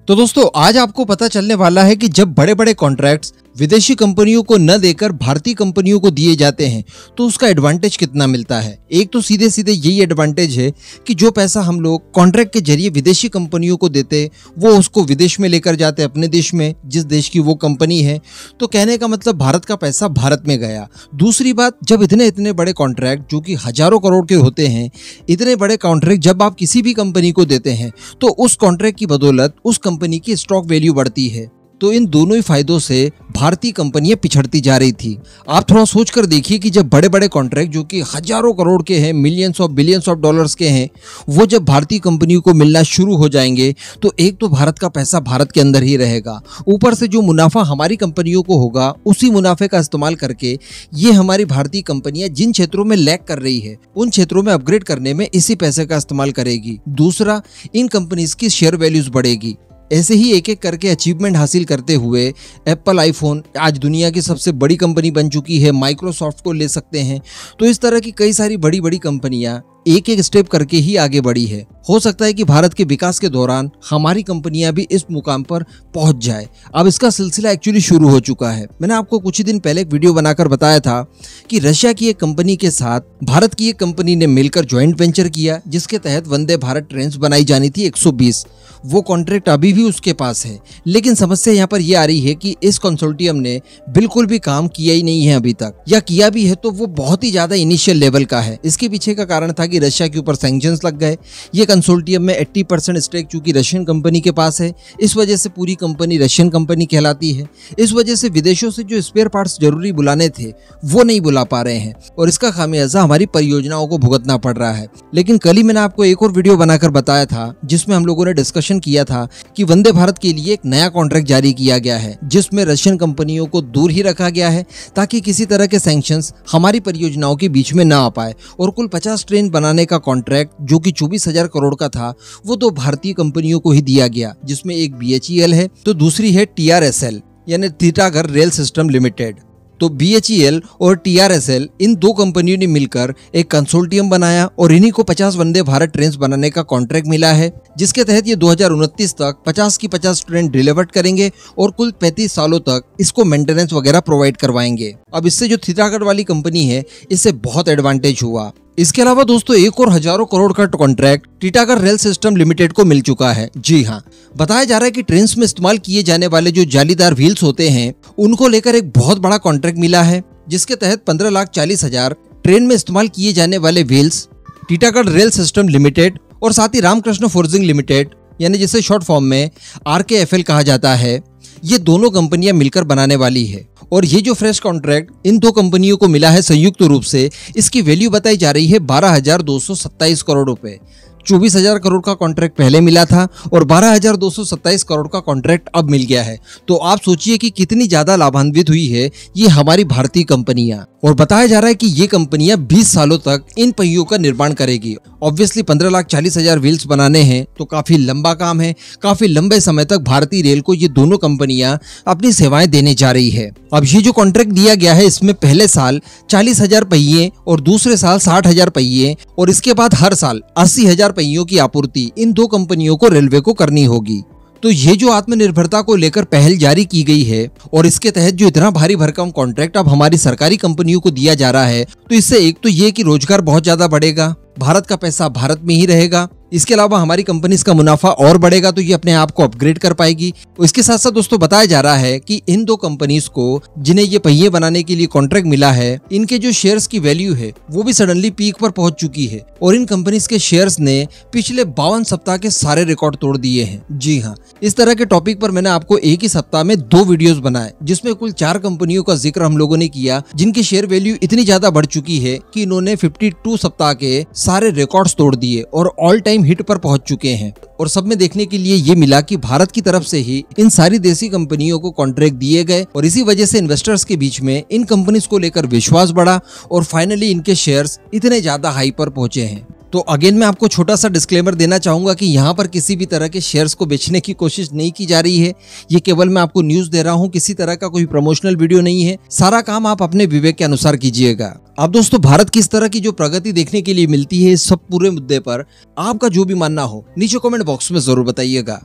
तो दोस्तों आज आपको पता चलने वाला है कि जब बड़े बड़े कॉन्ट्रैक्ट्स विदेशी कंपनियों को न देकर भारतीय कंपनियों को दिए जाते हैं तो उसका एडवांटेज कितना मिलता है। एक तो सीधे सीधे यही एडवांटेज है कि जो पैसा हम लोग कॉन्ट्रैक्ट के जरिए विदेशी कंपनियों को देते वो उसको विदेश में लेकर जाते अपने देश में, जिस देश की वो कंपनी है। तो कहने का मतलब भारत का पैसा भारत में गया। दूसरी बात, जब इतने इतने बड़े कॉन्ट्रैक्ट जो कि हजारों करोड़ के होते हैं, इतने बड़े कॉन्ट्रैक्ट जब आप किसी भी कंपनी को देते हैं तो उस कॉन्ट्रैक्ट की बदौलत उस कंपनी की स्टॉक वैल्यू बढ़ती है। तो इन दोनों ही फायदों से भारतीय कंपनियां पिछड़ती जा रही थी। आप थोड़ा सोच कर देखिए कि जब बड़े बड़े कॉन्ट्रैक्ट जो कि हजारों करोड़ के हैं, millions of billions of dollars के हैं, वो जब भारतीय कंपनियों को मिलना शुरू हो जाएंगे तो एक तो भारत का पैसा भारत के अंदर ही रहेगा, ऊपर से जो मुनाफा हमारी कंपनियों को होगा उसी मुनाफे का इस्तेमाल करके ये हमारी भारतीय कंपनियां जिन क्षेत्रों में लैग कर रही है उन क्षेत्रों में अपग्रेड करने में इसी पैसे का इस्तेमाल करेगी। दूसरा, इन कंपनीज की शेयर वैल्यूज बढ़ेगी। ऐसे ही एक एक करके अचीवमेंट हासिल करते हुए एप्पल आईफोन आज दुनिया की सबसे बड़ी कंपनी बन चुकी है, माइक्रोसॉफ्ट को ले सकते हैं। तो इस तरह की कई सारी बड़ी बड़ी कंपनियां एक एक स्टेप करके ही आगे बढ़ी है। हो सकता है कि भारत के विकास के दौरान हमारी कंपनियां भी इस मुकाम पर पहुंच जाए। अब इसका सिलसिला एक्चुअली शुरू हो चुका है। मैंने आपको कुछ ही दिन पहले एक वीडियो बनाकर बताया था कि रशिया की एक कंपनी के साथ भारत की एक कंपनी ने मिलकर ज्वाइंट वेंचर किया, जिसके तहत वंदे भारत ट्रेन बनाई जानी थी 120। वो कॉन्ट्रैक्ट अभी भी उसके पास है, लेकिन समस्या यहाँ पर यह आ रही है कि इस कंसोर्टियम ने बिल्कुल भी काम किया ही नहीं है अभी तक, या किया भी है तो वो बहुत ही ज्यादा इनिशियल लेवल का है। इसके पीछे का कारण था कि रशिया के ऊपर सैंक्शंस लग गए। ये कंसोर्टियम में 80% स्टेक चूंकि रशियन कंपनी के पास है, इस वजह से पूरी कंपनी रशियन कंपनी कहलाती है। इस वजह से विदेशों से जो स्पेयर पार्ट्स जरूरी बुलाने थे वो नहीं बुला पा रहे हैं और इसका खामियाजा हमारी परियोजनाओं को भुगतना पड़ रहा है। लेकिन कल ही मैंने आपको एक और वीडियो बनाकर बताया था जिसमें हम लोगों ने डिस्कशन किया था कि वंदे भारत के लिए एक नया कॉन्ट्रैक्ट जारी किया गया है, जिसमें रशियन कंपनियों को दूर ही रखा गया है ताकि किसी तरह के सैंक्शंस हमारी परियोजनाओं के बीच में ना आ पाए। और कुल 50 ट्रेन बनाने का कॉन्ट्रैक्ट जो कि 24,000 करोड़ का था वो दो भारतीय कंपनियों को ही दिया गया, जिसमें एक BHEL है तो दूसरी है TRSL यानी टीटागढ़ रेल सिस्टम लिमिटेड। तो BHEL और TRSL इन दो कंपनियों ने मिलकर एक कंसोर्टियम बनाया और इन्हीं को 50 वंदे भारत ट्रेन बनाने का कॉन्ट्रैक्ट मिला है, जिसके तहत ये 2029 तक 50 की 50 ट्रेन डिलीवर्ड करेंगे और कुल 35 सालों तक इसको मेंटेनेंस वगैरह प्रोवाइड करवाएंगे। अब इससे जो टीटागढ़ वाली कंपनी है इससे बहुत एडवांटेज हुआ। इसके अलावा दोस्तों एक और हजारों करोड़ का contract Titagarh rail system limited को मिल चुका है। जी हाँ, बताया जा रहा है कि ट्रेन में इस्तेमाल किए जाने वाले जो जालीदार व्हील्स होते हैं उनको लेकर एक बहुत बड़ा कॉन्ट्रैक्ट मिला है, जिसके तहत 15,40,000 ट्रेन में इस्तेमाल किए जाने वाले wheels Titagarh rail system limited और साथ ही रामकृष्ण फोर्जिंग लिमिटेड यानी जिसे शॉर्ट फॉर्म में RKFL कहा जाता है, ये दोनों कंपनियां मिलकर बनाने वाली है। और ये जो फ्रेश कॉन्ट्रैक्ट इन दो कंपनियों को मिला है संयुक्त रूप से, इसकी वैल्यू बताई जा रही है 12,227 करोड़ रुपए। 24,000 करोड़ का कॉन्ट्रैक्ट पहले मिला था और 12,227 करोड़ का कॉन्ट्रैक्ट अब मिल गया है। तो आप सोचिए कि कितनी ज्यादा लाभान्वित हुई है ये हमारी भारतीय कंपनियां। और बताया जा रहा है कि ये कंपनियां 20 सालों तक इन पहियों का निर्माण करेगी। ऑब्वियसली 15,40,000 व्हील्स बनाने हैं तो काफी लंबा काम है। काफी लंबे समय तक भारतीय रेल को ये दोनों कंपनियां अपनी सेवाएं देने जा रही है। अब ये जो कॉन्ट्रैक्ट दिया गया है इसमें पहले साल 40,000 पहिए और दूसरे साल 60,000 पहिए और इसके बाद हर साल 80,000 पहियों की आपूर्ति इन दो कंपनियों को रेलवे को करनी होगी। तो ये जो आत्मनिर्भरता को लेकर पहल जारी की गई है और इसके तहत जो इतना भारी भरकम कॉन्ट्रैक्ट अब हमारी सरकारी कंपनियों को दिया जा रहा है, तो इससे एक तो ये कि रोजगार बहुत ज्यादा बढ़ेगा, भारत का पैसा भारत में ही रहेगा। इसके अलावा हमारी कंपनीज का मुनाफा और बढ़ेगा तो ये अपने आप को अपग्रेड कर पाएगी। इसके साथ साथ दोस्तों बताया जा रहा है कि इन दो कंपनीज को जिन्हें ये पहिए बनाने के लिए कॉन्ट्रैक्ट मिला है, इनके जो शेयर्स की वैल्यू है वो भी सडनली पीक पर पहुंच चुकी है और इन कंपनीज के शेयर्स ने पिछले 52 सप्ताह के सारे रिकॉर्ड तोड़ दिए हैं। जी हाँ, इस तरह के टॉपिक पर मैंने आपको एक ही सप्ताह में 2 वीडियोस बनाए, जिसमें कुल 4 कंपनियों का जिक्र हम लोगों ने किया जिनकी शेयर वैल्यू इतनी ज्यादा बढ़ चुकी है कि इन्होंने 52 सप्ताह के सारे रिकॉर्ड्स तोड़ दिए और ऑल टाइम हिट पर पहुंच चुके हैं। और सब में देखने के लिए ये मिला कि भारत की तरफ से ही इन सारी देसी कंपनियों को कॉन्ट्रैक्ट दिए गए और इसी वजह से इन्वेस्टर्स के बीच में इन कंपनीज को लेकर विश्वास बढ़ा और फाइनली इनके शेयर्स इतने ज्यादा हाई पर पहुंचे हैं। तो अगेन मैं आपको छोटा सा डिस्क्लेमर देना चाहूंगा कि यहाँ पर किसी भी तरह के शेयर्स को बेचने की कोशिश नहीं की जा रही है। ये केवल मैं आपको न्यूज दे रहा हूँ, किसी तरह का कोई प्रमोशनल वीडियो नहीं है। सारा काम आप अपने विवेक के अनुसार कीजिएगा। अब दोस्तों, भारत किस तरह की जो प्रगति देखने के लिए मिलती है इस सब पूरे मुद्दे पर आपका जो भी मानना हो नीचे कमेंट बॉक्स में जरूर बताइएगा।